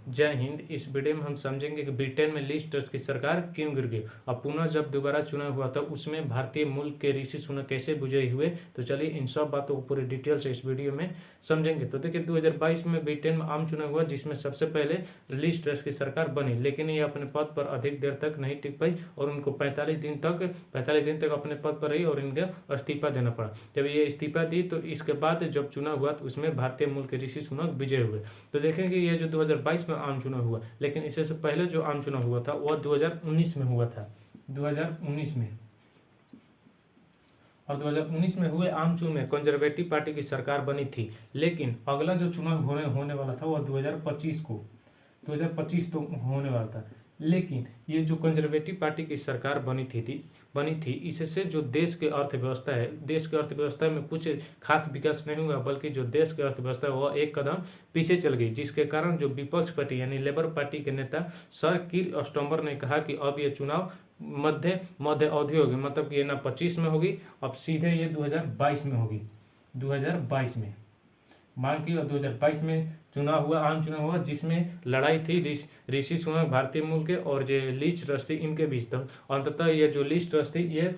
जय हिंद। इस वीडियो में हम समझेंगे कि ब्रिटेन में लिज ट्रस की सरकार क्यों गिर गई और पुनः जब दोबारा चुनाव हुआ था उसमें भारतीय मूल के ऋषि सुनक कैसे विजयी हुए। तो चलिए इन सब बातों को पूरी डिटेल से इस वीडियो में समझेंगे। तो देखिए 2022 में ब्रिटेन में आम चुनाव हुआ जिसमें सबसे पहले लिज ट्रस की सरकार बनी, लेकिन ये अपने पद पर अधिक देर तक नहीं टिक पाई और उनको 45 दिन तक अपने पद पर रही और इनको इस्तीफा देना पड़ा। जब ये इस्तीफा दी तो इसके बाद जब चुनाव हुआ तो उसमें भारतीय मूल के ऋषि सुनक विजय हुए। तो देखेंगे ये जो 2022 में आम चुनाव हुआ, लेकिन इससे पहले जो आम चुनाव हुआ था वह 2019 में हुआ था। 2019 में और 2019 में हुए आम चुनाव में कंजर्वेटिव पार्टी की सरकार बनी थी, लेकिन अगला जो चुनाव होने वाला था वह 2025 तो होने वाला था। लेकिन ये जो कंजर्वेटिव पार्टी की सरकार बनी थी इससे जो देश की अर्थव्यवस्था है, देश की अर्थव्यवस्था में कुछ खास विकास नहीं हुआ, बल्कि जो देश की अर्थव्यवस्था है वह एक कदम पीछे चल गई, जिसके कारण जो विपक्ष पार्टी यानी लेबर पार्टी के नेता सर कीर स्टारमर ने कहा कि अब ये चुनाव मध्य अवधि होगी, मतलब ये ना 25 में होगी, अब सीधे ये 2022 में होगी। 2022 में मान के 2022 में चुनाव हुआ, आम चुनाव हुआ, जिसमें लड़ाई थी ऋषि सुनक भारतीय मूल के और जो लिज ट्रस थी इनके बीच। तो अंततः ये जो लिज ट्रस थी ये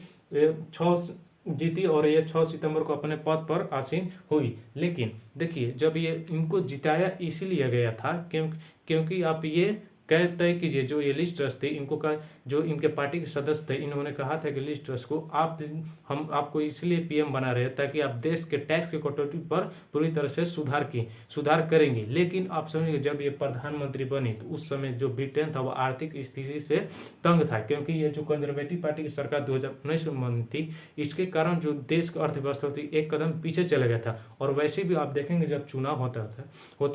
6 जीती और ये 6 सितंबर को अपने पद पर आसीन हुई। लेकिन देखिए जब ये इनको जिताया इसीलिए गया था क्योंकि आप ये तय कीजिए, जो ये लिज ट्रस थे इनको जो इनके पार्टी के सदस्य थे इन्होंने कहा था कि लिज ट्रस को हम आपको इसलिए पीएम बना रहे हैं ताकि आप देश के टैक्स की कटौती पर पूरी तरह से सुधार करेंगे। लेकिन आप समझिए जब ये प्रधानमंत्री बने तो उस समय जो ब्रिटेन था वो आर्थिक स्थिति से तंग था, क्योंकि ये जो कंजर्वेटिव पार्टी की सरकार 2019 में बनी थी इसके कारण जो देश की अर्थव्यवस्था थी एक कदम पीछे चला गया था। और वैसे भी आप देखेंगे जब चुनाव होता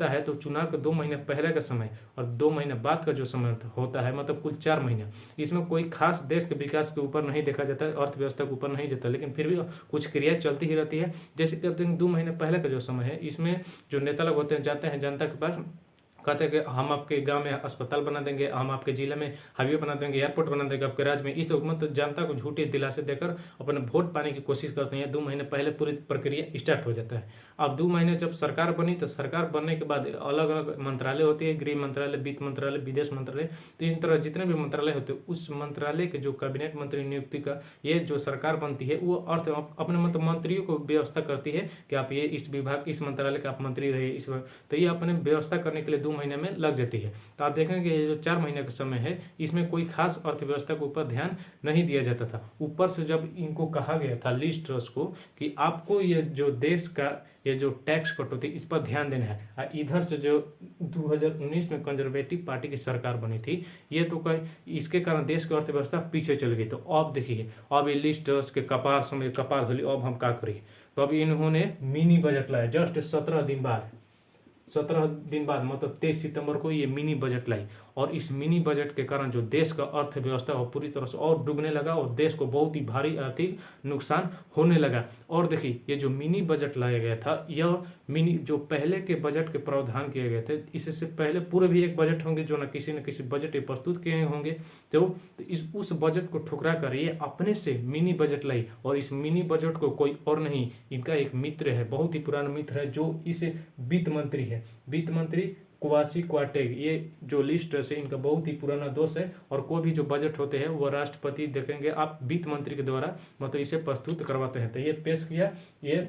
है तो चुनाव के 2 महीने पहले का समय और 2 महीने बाद का जो समय होता है, मतलब कुल 4 महीने, इसमें कोई खास देश के विकास के ऊपर नहीं देखा जाता है, अर्थव्यवस्था के ऊपर नहीं जाता, लेकिन फिर भी कुछ क्रियाएं चलती ही रहती है। जैसे कि अब 2 महीने पहले का जो समय है इसमें जो नेता लोग होते हैं जाते हैं जनता के पास, कहते हैं कि हम आपके गांव में अस्पताल बना देंगे, हम आपके जिले में हाईवे बना देंगे, एयरपोर्ट बना देंगे आपके राज्य में। इस हुकूमत जनता को झूठी दिलासे देकर अपने वोट पाने की कोशिश करते हैं। 2 महीने पहले पूरी प्रक्रिया स्टार्ट हो जाता है। अब 2 महीने जब सरकार बनी तो सरकार बनने के बाद अलग अलग मंत्रालय होती है, गृह मंत्रालय, वित्त मंत्रालय, विदेश मंत्रालय, तो इन तरह जितने भी मंत्रालय होते हैं उस मंत्रालय के जो कैबिनेट मंत्री नियुक्ति का ये जो सरकार बनती है वो अपने मतलब मंत्रियों को व्यवस्था करती है कि आप ये इस विभाग इस मंत्रालय का आप मंत्री रहिए इस वक्त, तो ये अपने व्यवस्था करने के लिए 2 महीने में लग जाती है। तो आप देखेंगे ये जो 4 महीने का समय है इसमें कोई खास अर्थव्यवस्था के ऊपर ध्यान नहीं दिया जाता था। ऊपर से जब इनको कहा गया था लिज ट्रस को कि आपको ये जो देश का ये जो टैक्स कटौती इस पर ध्यान देना है, और इधर से जो 2019 में कंजर्वेटिव पार्टी की सरकार बनी थी ये तो इसके कारण देश की अर्थव्यवस्था पीछे चल गई। तो अब देखिए अब ये लिज ट्रस के कपार धोली, अब हम क्या करिए। तो अब इन्होंने मिनी बजट लाया जस्ट 17 दिन बाद मतलब 23 सितंबर को ये मिनी बजट लाई, और इस मिनी बजट के कारण जो देश का अर्थव्यवस्था वो पूरी तरह से और डूबने लगा और देश को बहुत ही भारी आर्थिक नुकसान होने लगा। और देखिए ये जो मिनी बजट लाया गया था यह मिनी जो पहले के बजट के प्रावधान किए गए थे, इससे पहले पूरे भी एक बजट होंगे जो न किसी बजट प्रस्तुत किए होंगे, तो उस बजट को ठुकरा कर ये अपने से मिनी बजट लाई। और इस मिनी बजट को कोई और नहीं, इनका एक मित्र है, बहुत ही पुराना मित्र है, जो इस वित्त मंत्री क्वासी क्वार्टेग। ये जो लिस्ट है इनका बहुत ही पुराना दोस्त है, और कोई भी जो बजट होते हैं वो राष्ट्रपति देखेंगे आप वित्त मंत्री के द्वारा मतलब इसे प्रस्तुत करवाते हैं। तो ये पेश किया ये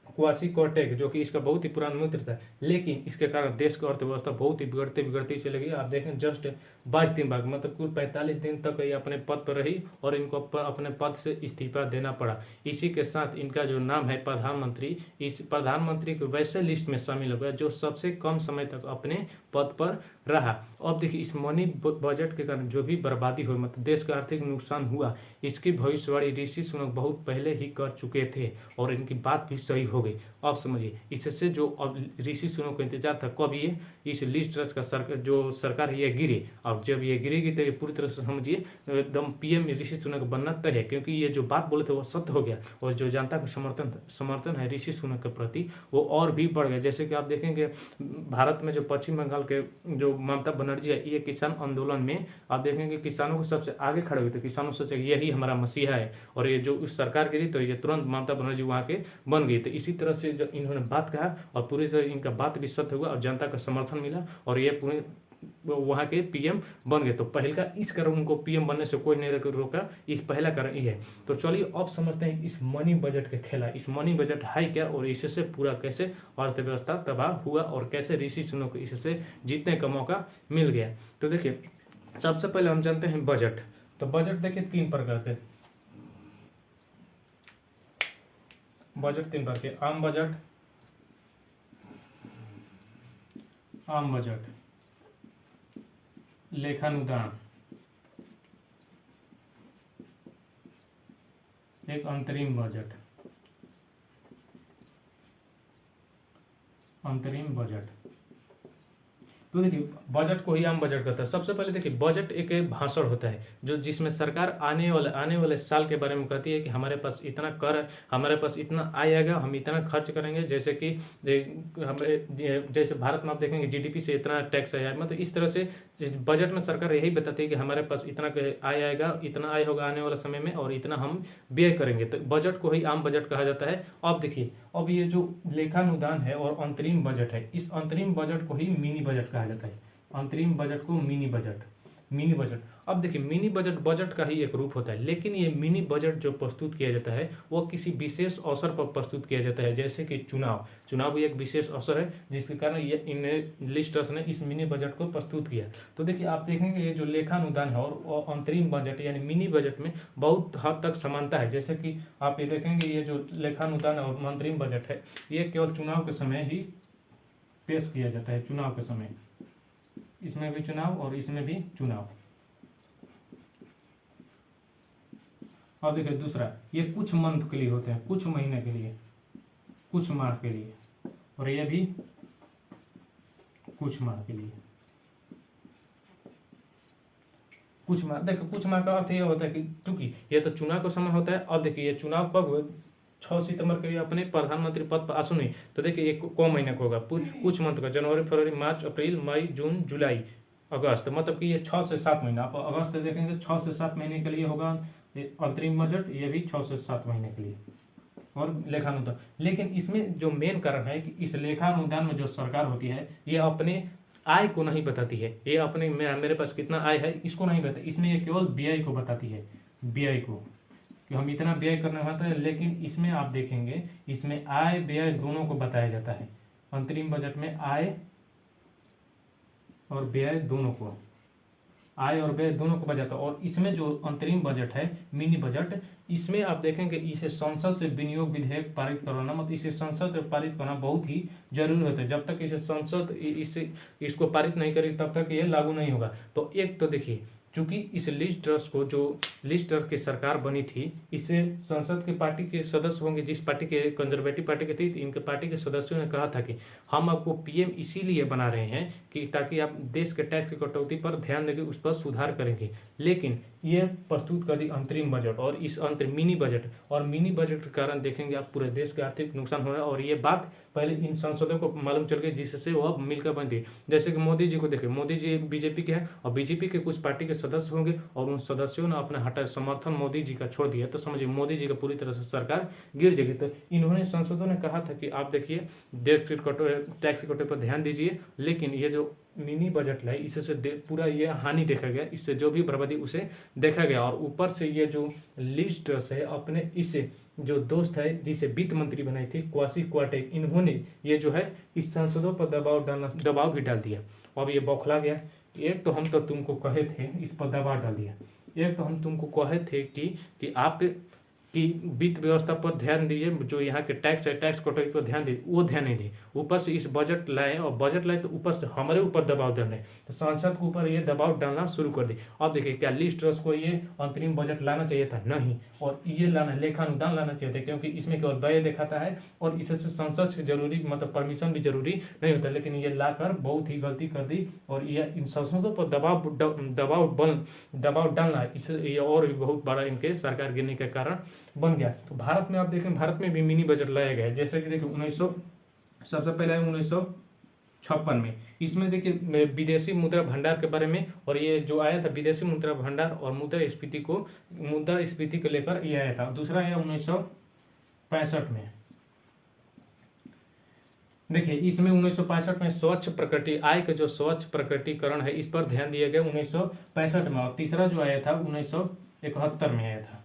क्वासी क्वार्टेग जो कि इसका बहुत ही पुराना मित्र था, लेकिन इसके कारण देश की अर्थव्यवस्था बहुत ही बिगड़ती चली गई। आप देखें जस्ट 22 दिन बाद मतलब कुल 45 दिन तक ये अपने पद पर रही और इनको अपने पद से इस्तीफा देना पड़ा। इसी के साथ इनका जो नाम है प्रधानमंत्री, इस प्रधानमंत्री के वैसे लिस्ट में शामिल हो गया जो सबसे कम समय तक अपने पद पर रहा। अब देखिए इस मनी बजट के कारण जो भी बर्बादी हुई, मतलब देश का आर्थिक नुकसान हुआ, इसकी भविष्यवाणी ऋषि सुनक बहुत पहले ही कर चुके थे और इनकी बात भी सही हो गई। अब समझिए इससे जो अब ऋषि सुनक को इंतजार था कब ये इस लिज ट्रस का सरकार है ये गिरे। अब जब ये गिरेगी तो ये पूरी तरह से समझिए एकदम पीएम ऋषि सुनक बनना तय है, क्योंकि ये जो बात बोले थे वो सत्य हो गया और जो जनता का समर्थन है ऋषि सुनक के प्रति वो और भी बढ़ गया। जैसे कि आप देखेंगे भारत में जो पश्चिम बंगाल के जो ममता बनर्जी है ये किसान आंदोलन में आप देखेंगे किसानों को सबसे आगे खड़े हुए थे, किसानों सोचे यही हमारा मसीहा है, और ये जो उस सरकार गिरी तो ये तुरंत ममता बनर्जी वहाँ के बन गई। तो इसी तरह से जो इन्होंने बात कहा और पूरी से इनका बात भी सत्य हुआ और जनता का समर्थन मिला और ये पूरे वहाँ के पीएम बन गए। तो पहल का इस कारण उनको पीएम बनने से कोई नहीं रोका, इस पहला कारण ये है। तो चलिए अब समझते हैं इस मनी बजट के खेला, इस मनी बजट है क्या और इससे पूरा कैसे अर्थव्यवस्था तबाह हुआ और कैसे ऋषि सुनों को इससे जीतने का मौका मिल गया। तो देखिए सबसे पहले हम जानते हैं बजट। तो बजट देखिए 3 प्रकार के, बजट 3 प्रकार के, आम बजट, लेखानुदान, एक अंतरिम बजट, तो देखिए बजट को ही आम बजट कहता है। सबसे पहले देखिए बजट एक भाषण होता है जो जिसमें सरकार आने वाले साल के बारे में कहती है कि हमारे पास इतना कर है, हमारे पास इतना आय आएगा, हम इतना खर्च करेंगे। जैसे कि जैसे भारत में आप देखेंगे जीडीपी से इतना टैक्स आया, मतलब इस तरह से बजट में सरकार यही बताती है कि हमारे पास इतना आय आएगा, इतना आय होगा आने वाले समय में और इतना हम व्यय करेंगे। तो बजट को ही आम बजट कहा जाता है। अब देखिए अब ये जो लेखानुदान है और अंतरिम बजट है, इस अंतरिम बजट को ही मिनी बजट कहा जाता है। अंतरिम बजट को मिनी बजट। अब देखिए मिनी बजट का ही एक रूप होता है, लेकिन ये मिनी बजट जो प्रस्तुत किया जाता है वो किसी विशेष अवसर पर प्रस्तुत किया जाता है। जैसे कि चुनाव भी एक विशेष अवसर है जिसके कारण ये इन लिस्टर्स ने इस मिनी बजट को प्रस्तुत किया। तो देखिए आप देखेंगे ये जो लेखानुदान है और अंतरिम बजट यानी मिनी बजट में बहुत हद तक समानता है। जैसे कि आप ये देखेंगे ये जो लेखानुदान और अंतरिम बजट है ये केवल चुनाव के समय ही पेश किया जाता है। चुनाव के समय इसमें भी चुनाव और इसमें भी चुनाव। और देखिए दूसरा ये कुछ मंथ के लिए होते हैं, कुछ महीने के लिए, कुछ माह के लिए, और ये भी कुछ माह के लिए। कुछ माह, देखिए कुछ माह का अर्थ ये होता है कि चूंकि ये तो चुनाव का समय होता है। अब देखिए ये चुनाव कब हुए, 6 सितंबर के लिए अपने प्रधानमंत्री पद पर आसीन हुई। तो देखिए ये कौन महीने का होगा, कुछ मंथ का, जनवरी, फरवरी, मार्च, अप्रैल, मई, जून, जुलाई, अगस्त, मतलब कि ये 6 से 7 महीना। आप अगस्त देखेंगे 6 से 7 महीने के लिए होगा अंतरिम बजट, ये भी 6 से 7 महीने के लिए। और लेखानुदान, लेकिन इसमें जो मेन कारण है कि इस लेखानुदान में जो सरकार होती है ये अपने आय को नहीं बताती है। ये अपने मेरे पास कितना आय है इसको नहीं बताती, इसमें ये केवल व्यय को बताती है, व्यय को कि हम इतना व्यय करने वाला है। लेकिन इसमें आप देखेंगे इसमें आय व्यय दोनों को बताया जाता है। अंतरिम बजट में आय और व्यय दोनों को, आय और व्यय दोनों को बजाता है। और इसमें जो अंतरिम बजट है मिनी बजट, इसमें आप देखेंगे इसे संसद से विनियोग विधेयक पारित करवाना, मतलब इसे संसद से पारित करना बहुत ही जरूरी होता है। जब तक इसे संसद इसको पारित नहीं करेगी तब तक ये लागू नहीं होगा। तो एक तो देखिए चूंकि इस लिस्ट ट्रस्ट को, जो लिस्ट ट्रस्ट की सरकार बनी थी, इससे संसद के पार्टी के सदस्य होंगे, जिस पार्टी के, कंजर्वेटिव पार्टी के थी, इनके पार्टी के सदस्यों ने कहा था कि हम आपको पीएम इसीलिए बना रहे हैं कि ताकि आप देश के टैक्स की कटौती पर ध्यान देंगे, उस पर सुधार करेंगे। लेकिन ये प्रस्तुत कर दी अंतरिम बजट और इस मिनी बजट, और मिनी बजट के कारण देखेंगे आप पूरे देश का आर्थिक नुकसान हो रहा है। और ये बात पहले इन सांसदों को मालूम चल गई जिससे वो अब मिलकर बनती। जैसे कि मोदी जी को देखिए, मोदी जी बीजेपी के हैं और बीजेपी के कुछ पार्टी के सदस्य होंगे और उन सदस्यों ने अपने हटा समर्थन मोदी जी का छोड़ दिया, तो समझिए मोदी जी का पूरी तरह से सरकार गिर जाएगी। तो इन्होंने सांसदों ने कहा था कि आप देखिए टैक्स की कटौती पर ध्यान दीजिए, लेकिन ये जो मिनी बजट लाई इससे पूरा ये हानि देखा गया, इससे जो भी बर्बादी उसे देखा गया। और ऊपर से ये जो लिस्ट है अपने इससे जो दोस्त है जिसे वित्त मंत्री बनाई थी क्वासी क्वार्टेक, इन्होंने ये जो है इस सांसदों पर दबाव भी डाल दिया। अब ये बौखला गया। एक तो हम तो तुमको कहे थे, इस पर दबाव डाल दिया। एक तो हम तुमको कहे थे कि आप कि वित्त व्यवस्था पर ध्यान दीजिए, जो यहाँ के टैक्स है टैक्स कटौती पर ध्यान दीजिए, वो ध्यान नहीं दी। ऊपर से इस बजट लाए और बजट लाए तो ऊपर से हमारे ऊपर दबाव डाल रहे, तो सांसद के ऊपर ये दबाव डालना शुरू कर दी। अब देखिए क्या लिस्ट ट्रस्ट को ये अंतरिम बजट लाना चाहिए था? नहीं। और ये लाना, लेखानुदान लाना चाहिए था, क्योंकि इसमें केवल व्यय दिखाता है और इससे संसद से जरूरी मतलब परमिशन भी जरूरी नहीं होता। लेकिन ये लाकर बहुत ही गलती कर दी और ये इन संसदों पर दबाव डालना, इससे ये और भी बहुत बड़ा इनके सरकार गिरने का कारण बन गया। तो भारत में आप देखें, भारत में भी मिनी बजट लाया गया है। जैसे कि देखिए सबसे पहले 1956 में, इसमें देखिए विदेशी मुद्रा भंडार के बारे में, और ये जो आया था विदेशी मुद्रा भंडार और मुद्रास्फीति को लेकर ये आया था। दूसरा है 1965 में, देखिए इसमें 1965 में स्वच्छ प्रकटी आय का जो स्वच्छ प्रकटीकरण है इस पर ध्यान दिया गया 1965 में, और तीसरा जो आया था 1971 में आया था।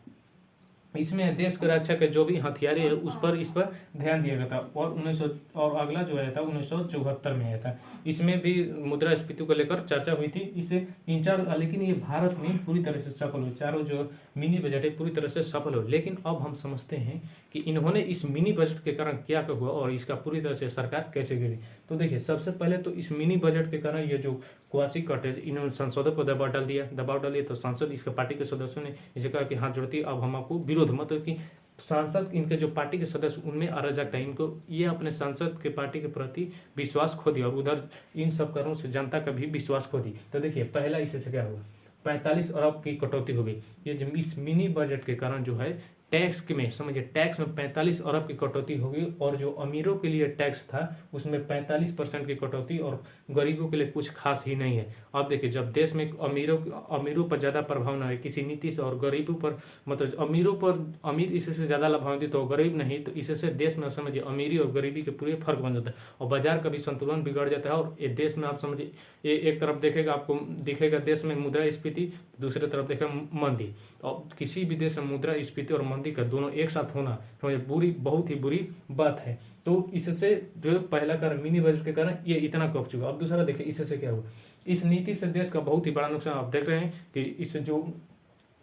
इसमें देश की रक्षा के जो भी हथियारे है इस पर ध्यान दिया गया था, और 1900 और अगला जो आया था 1974 में आया था। इसमें भी मुद्रास्फीति को लेकर चर्चा हुई थी। इसे इन चार, लेकिन ये भारत में पूरी तरह से सफल हो, चारों जो मिनी बजट है पूरी तरह से सफल हो। लेकिन अब हम समझते हैं कि इन्होंने इस मिनी बजट के कारण क्या क्या हुआ और इसका पूरी तरह से सरकार कैसे गिरी। तो देखिए सबसे पहले तो इस मिनी बजट के कारण ये जो क्वासी कटेज इन्होंने सांसदों पर दबाव डाल दिया। तो सांसद इसके पार्टी के सदस्यों ने इसे कहा कि हाथ जोड़ती अब हम आपको विरोध, मतलब कि सांसद इनके जो पार्टी के सदस्य उनमें अराजकता, इनको ये अपने सांसद के पार्टी के प्रति विश्वास खो दिया और उधर इन सब कारणों से जनता का भी विश्वास खो दी। तो देखिए पहला इससे क्या हुआ, 45 अरब की कटौती हो गई। ये जो इस मिनी बजट के कारण जो है टैक्स में, समझिए टैक्स में 45 अरब की कटौती होगी, और जो अमीरों के लिए टैक्स था उसमें 45% की कटौती, और गरीबों के लिए कुछ खास ही नहीं है। अब देखिए जब देश में अमीरों पर ज़्यादा प्रभाव न है किसी नीति से, और गरीबों पर, मतलब अमीरों पर, अमीर इससे ज़्यादा लाभान्वित हो गरीब नहीं, तो इससे देश में समझिए अमीरी और गरीबी के पूरे फर्क बन जाता है और बाजार का भी संतुलन बिगड़ जाता है। और ये देश में आप समझिए ये एक तरफ देखेगा आपको दिखेगा देश में मुद्रास्फीति, दूसरी तरफ देखेगा मंदी, और किसी भी देश में मुद्रास्फीति और मंदी का दोनों एक साथ होना समझिए बहुत ही बुरी बात है। तो इससे जो पहला कारण मिनी बजट के कारण ये इतना कब चुका। अब दूसरा देखिए इससे क्या हुआ, इस नीति से देश का बहुत ही बड़ा नुकसान आप देख रहे हैं कि इस जो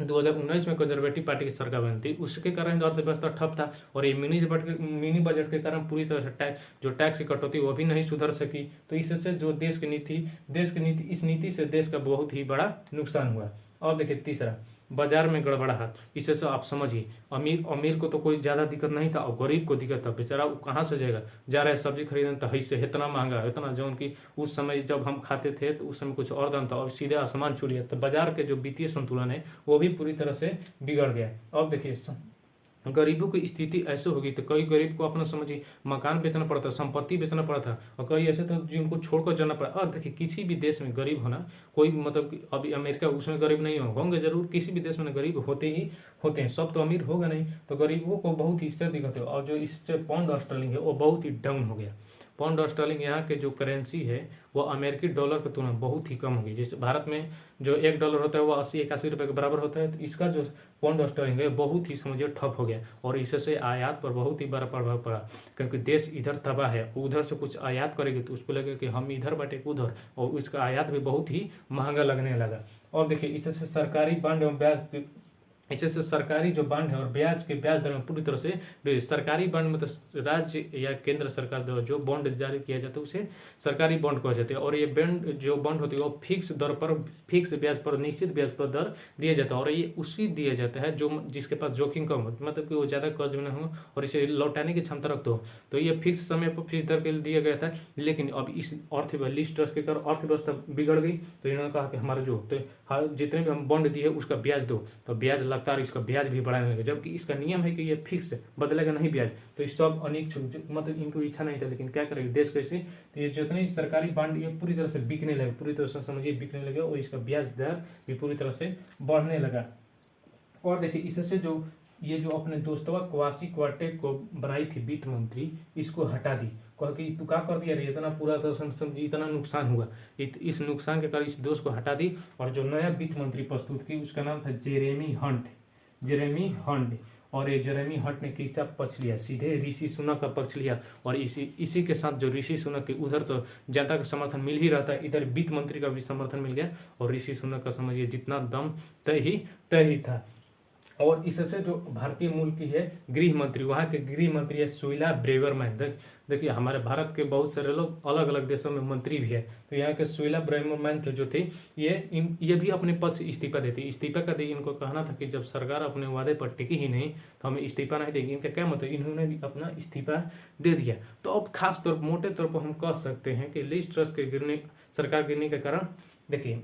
2019 में कंजर्वेटिव पार्टी की सरकार बनी थी उसके कारण अर्थव्यवस्था ठप था, और ये मिनी बजट के कारण पूरी तरह से टैक्स की कटौती वो भी नहीं सुधर सकी। तो इससे जो देश की नीति इस नीति से देश का बहुत ही बड़ा नुकसान हुआ। और देखिए तीसरा, बाजार में गड़बड़ाहट। इससे आप समझिए अमीर को तो कोई ज़्यादा दिक्कत नहीं था, और गरीब को दिक्कत था। बेचारा वो कहाँ से जाएगा, जा रहा है सब्जी खरीदने तो है से इतना महंगा इतना, जो उनकी उस समय जब हम खाते थे तो उस समय कुछ और दाम था और सीधे आसमान छू लिया। तो बाजार के जो वित्तीय संतुलन है वो भी पूरी तरह से बिगड़ गया। अब देखिए गरीबों की स्थिति ऐसे होगी तो कई गरीब को अपना समझिए मकान बेचना पड़ता, संपत्ति बेचना पड़ा था, और कई ऐसे तो जिनको छोड़कर जाना पड़ा। और देखिए किसी भी देश में गरीब होना कोई मतलब कि अभी अमेरिका उसमें गरीब नहीं होंगे जरूर, किसी भी देश में गरीब होते ही होते हैं, सब तो अमीर होगा नहीं। तो गरीबों को बहुत ही इससे दिक्कत है। और जो इससे पाउंड स्टर्लिंग है वो बहुत ही डाउन हो गया। पाउंड स्टर्लिंग यहाँ के जो करेंसी है वो अमेरिकी डॉलर की तुलना बहुत ही कम होगी। जैसे भारत में जो $1 होता है वो 80-81 रुपये के बराबर होता है, तो इसका जो पाउंड स्टर्लिंग है बहुत ही समझिए ठप हो गया, और इससे आयात पर बहुत ही बड़ा प्रभाव पड़ा। क्योंकि देश इधर तबाह है, उधर से कुछ आयात करेगी तो उसको लगेगा कि हम इधर बैठे उधर, और उसका आयात भी बहुत ही महंगा लगने लगा। और देखिए इससे सरकारी बांड एवं ब्याज, इससे सरकारी जो बांड है और ब्याज के ब्याज दर में पूरी तरह से सरकारी बांड में तो राज्य या केंद्र सरकार द्वारा जो बॉन्ड जारी किया जाता है उसे सरकारी बॉन्ड कहा जाता है। और ये बॉन्ड जो बॉन्ड होती है वो फिक्स दर पर, फिक्स ब्याज पर, निश्चित ब्याज पर दर दिया जाता है, और ये उसी दिया जाता है जो जिसके पास जोखिम कम हो, मतलब कि वो ज़्यादा कर्ज में न हो और इसे लौटाने की क्षमता रखते हो। तो ये फिक्स समय पर फिक्स दर के लिए दिया गया था। लेकिन अब इस लिस्ट के कारण अर्थव्यवस्था बिगड़ गई, तो इन्होंने कहा कि हमारे जो जितने भी हम बॉन्ड दिए उसका ब्याज दो, तो ब्याज लगातार इसका ब्याज भी बढ़ाने लगे, जबकि इसका नियम है कि ये फिक्स है, बदलेगा नहीं ब्याज। तो इस सब अनिच्छुक, मतलब इनको इच्छा नहीं था, लेकिन क्या करेंगे देश कैसे, तो ये जितने सरकारी बांड ये पूरी तरह से बिकने लगे, पूरी तरह से समझिए बिकने लगे, और इसका ब्याज दर भी पूरी तरह से बढ़ने लगा। और देखिए इससे जो ये जो अपने दोस्तवा क्वासी क्वार्टेट को बनाई थी वित्त मंत्री, इसको हटा दी, कह कि तू क्या कर दिया रे, इतना पूरा तो समझी इतना नुकसान हुआ, इस नुकसान के कारण इस दोस्त को हटा दी। और जो नया वित्त मंत्री प्रस्तुत की उसका नाम था जेरेमी हंट। और ये जेरेमी हंट ने किसका पक्ष लिया, सीधे ऋषि सुनक का पक्ष लिया। और इसी के साथ जो ऋषि सुनक के उधर तो जनता का समर्थन मिल ही रहा था, इधर वित्त मंत्री का भी समर्थन मिल गया, और ऋषि सुनक का समझिए जितना दम तय ही था। और इससे जो भारतीय मूल की है गृह मंत्री, वहाँ के गृह मंत्री है सुइला ब्रेवरमैन। देखिए हमारे भारत के बहुत सारे लोग अलग अलग देशों में मंत्री भी है, तो यहाँ के सुइला ब्रेवरमैन जो थे ये भी अपने पद से इस्तीफा इस्तीफा का दी। इनको कहना था कि जब सरकार अपने वादे पर टिकी ही नहीं तो हमें इस्तीफा नहीं देगी। इनका क्या मतलब, इन्होंने भी अपना इस्तीफा दे दिया। तो अब खास तौर मोटे तौर पर हम कह सकते हैं कि लिज ट्रस्ट के सरकार गिरने के कारण देखिए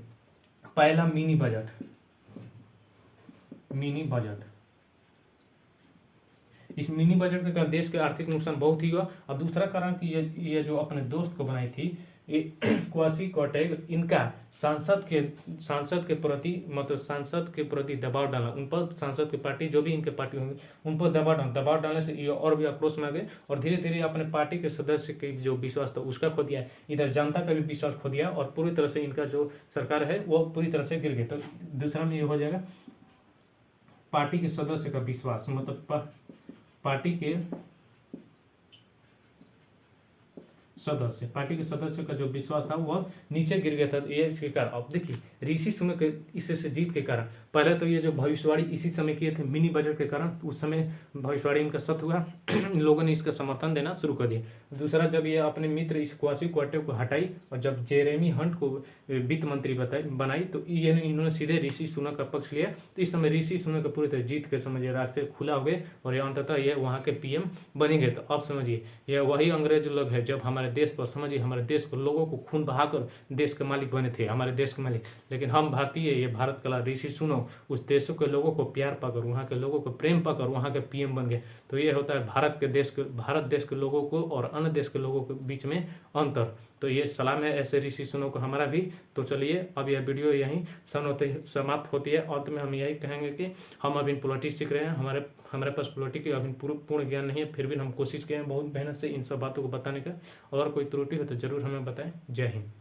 पहला मिनी बजट, इस मिनी बजट के कारण देश के आर्थिक नुकसान बहुत ही हुआ। और दूसरा कारण कि ये जो अपने दोस्त को बनाई थी ये क्वासी क्वार्टेज इनका सांसद के प्रति मतलब सांसद के प्रति दबाव डालना, उन पर सांसद की पार्टी जो भी इनके पार्टी होंगे उन पर दबाव डालने से ये और भी आक्रोश में आ गए और धीरे धीरे अपने पार्टी के सदस्य के जो विश्वास था उसका खो दिया, इधर जनता का भी विश्वास खो दिया और पूरी तरह से इनका जो सरकार है वो पूरी तरह से गिर गई। तो दूसरा में ये हो जाएगा पार्टी के सदस्य का विश्वास, मतलब पार्टी के पार्टी के सदस्य का जो विश्वास था वह नीचे गिर गया था। ये इसके कारण अब देखिए ऋषि सुनक के इससे जीत के कारण पहले तो ये जो भविष्यवाणी इसी समय किए थे मिनी बजट के कारण, उस समय भविष्यवाणी इनका सत्य हुआ लोगों ने इसका समर्थन देना शुरू कर दिया। दूसरा, जब ये अपने मित्र इस क्वासी क्वार्टेज को हटाई और जब जेरेमी हंट को वित्त मंत्री बनाई तो ये इन्होंने सीधे ऋषि सुनक का पक्ष लिया। तो इस समय ऋषि सुनक का पूरी तरह जीत के समझिए रास्ते खुला हो गए और ये अंततः ये वहाँ के पीएम बने गए। तो अब समझिए ये वही अंग्रेज लोग हैं जब हमारे देश पर समझिए हमारे देश को लोगों को खून बहाकर देश के मालिक बने थे, हमारे देश के मालिक। लेकिन हम भारतीय ये भारत का ऋषि सुनो उस देशों के लोगों को प्यार पाकर वहाँ के लोगों को प्रेम पाकर वहाँ के पीएम बन गए। तो ये होता है भारत देश के लोगों को और अन्य देश के लोगों के बीच में अंतर। तो ये सलाम है ऐसे ऋषि सुनो को हमारा भी। तो चलिए अब यह वीडियो यहीं समाप्त होती है। अंत में हम यही कहेंगे कि हम अभी पॉलिटिक्स सीख रहे हैं, हमारे पास पॉलिटिक्स अभी पूर्ण ज्ञान नहीं है, फिर भी हम कोशिश किए हैं बहुत मेहनत से इन सब बातों को बताने का। अगर कोई त्रुटि हो तो जरूर हमें बताएं। जय हिंद।